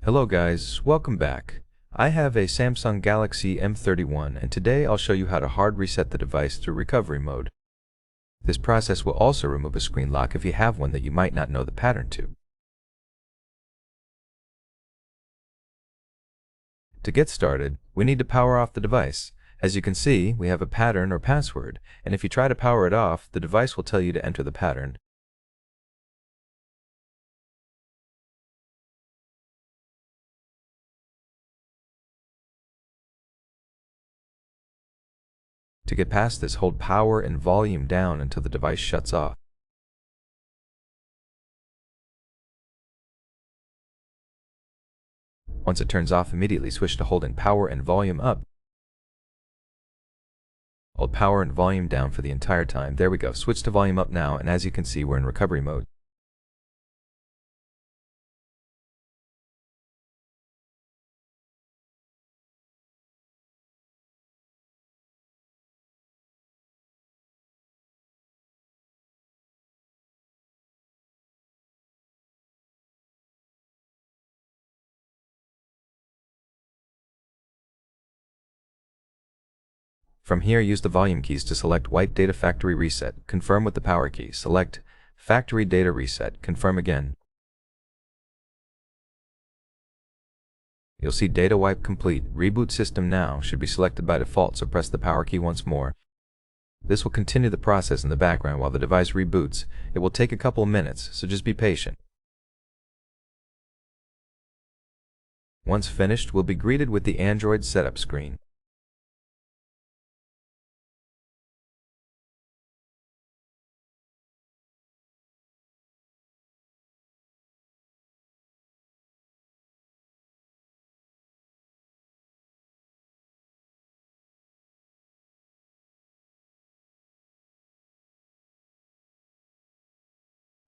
Hello guys, welcome back. I have a Samsung Galaxy M31 and today I'll show you how to hard reset the device through recovery mode. This process will also remove a screen lock if you have one that you might not know the pattern to. To get started, we need to power off the device. As you can see, we have a pattern or password, and if you try to power it off, the device will tell you to enter the pattern. To get past this, hold power and volume down until the device shuts off. Once it turns off, immediately switch to holding power and volume up. Hold power and volume down for the entire time. There we go. Switch to volume up now, and as you can see, we're in recovery mode. From here, use the volume keys to select Wipe Data Factory Reset. Confirm with the power key. Select Factory Data Reset. Confirm again. You'll see Data Wipe Complete. Reboot System Now should be selected by default, so press the power key once more. This will continue the process in the background while the device reboots. It will take a couple of minutes, so just be patient. Once finished, we'll be greeted with the Android setup screen.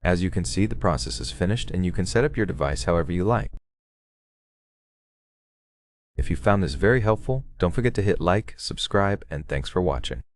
As you can see, the process is finished and you can set up your device however you like. If you found this very helpful, don't forget to hit like, subscribe, and thanks for watching.